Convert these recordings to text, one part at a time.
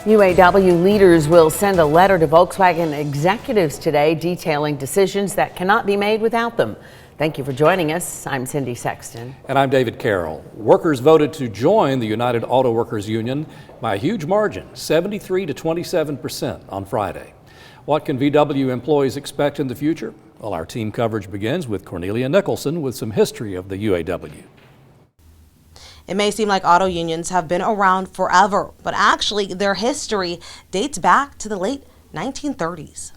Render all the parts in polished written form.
UAW leaders will send a letter to Volkswagen executives today detailing decisions that cannot be made without them. Thank you for joining us. I'm Cindy Sexton. And I'm David Carroll. Workers voted to join the United Auto Workers Union by a huge margin, 73 to 27% on Friday. What can VW employees expect in the future? Well, our team coverage begins with Cornelia Nicholson with some history of the UAW. It may seem like auto unions have been around forever, but actually their history dates back to the late 1930s.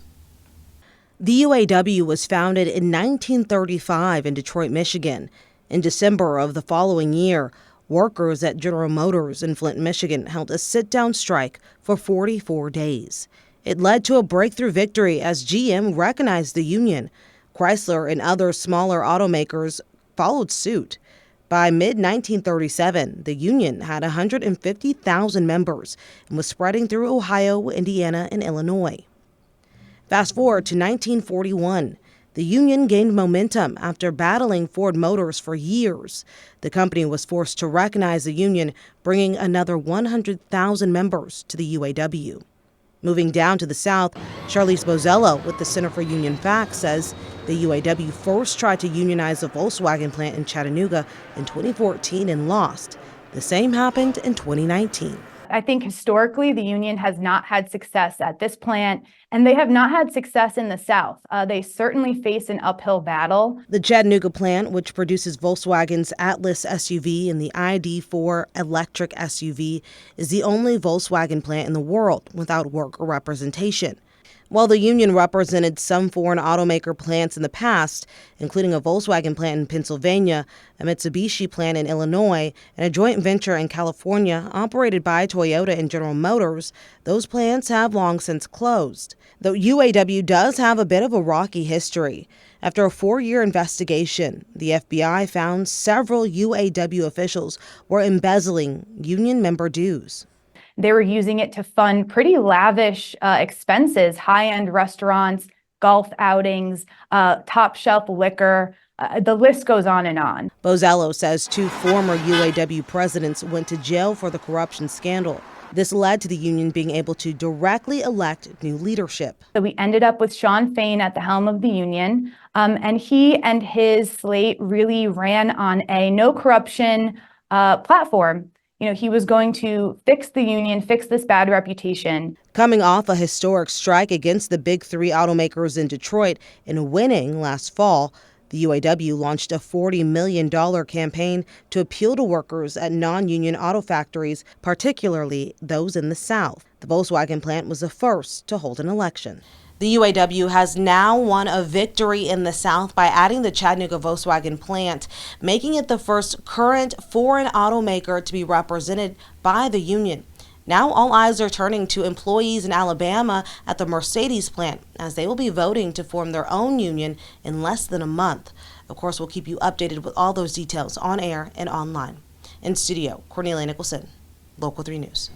The UAW was founded in 1935 in Detroit, Michigan. In December of the following year, workers at General Motors in Flint, Michigan held a sit-down strike for 44 days. It led to a breakthrough victory as GM recognized the union. Chrysler and other smaller automakers followed suit. By mid-1937, the union had 150,000 members and was spreading through Ohio, Indiana, and Illinois. Fast forward to 1941. The union gained momentum after battling Ford Motors for years. The company was forced to recognize the union, bringing another 100,000 members to the UAW. Moving down to the South, Charlize Bozello with the Center for Union Facts says the UAW first tried to unionize the Volkswagen plant in Chattanooga in 2014 and lost. The same happened in 2019. I think historically the union has not had success at this plant, and they have not had success in the South. They certainly face an uphill battle. The Chattanooga plant, which produces Volkswagen's Atlas SUV and the ID.4 electric SUV, is the only Volkswagen plant in the world without worker representation. While the union represented some foreign automaker plants in the past, including a Volkswagen plant in Pennsylvania, a Mitsubishi plant in Illinois, and a joint venture in California operated by Toyota and General Motors, those plants have long since closed. Though UAW does have a bit of a rocky history. After a 4-year investigation, the FBI found several UAW officials were embezzling union member dues. They were using it to fund pretty lavish expenses, high-end restaurants, golf outings, top shelf liquor. The list goes on and on. Bozello says 2 former UAW presidents went to jail for the corruption scandal. This led to the union being able to directly elect new leadership. So we ended up with Shawn Fain at the helm of the union, and he and his slate really ran on a no corruption platform. You know, he was going to fix the union, fix this bad reputation. Coming off a historic strike against the big 3 automakers in Detroit and winning last fall, the UAW launched a $40 million campaign to appeal to workers at non-union auto factories, particularly those in the South. The Volkswagen plant was the first to hold an election. The UAW has now won a victory in the South by adding the Chattanooga Volkswagen plant, making it the first current foreign automaker to be represented by the union. Now all eyes are turning to employees in Alabama at the Mercedes plant, as they will be voting to form their own union in less than a month. Of course, we'll keep you updated with all those details on air and online. In studio, Cornelia Nicholson, Local 3 News.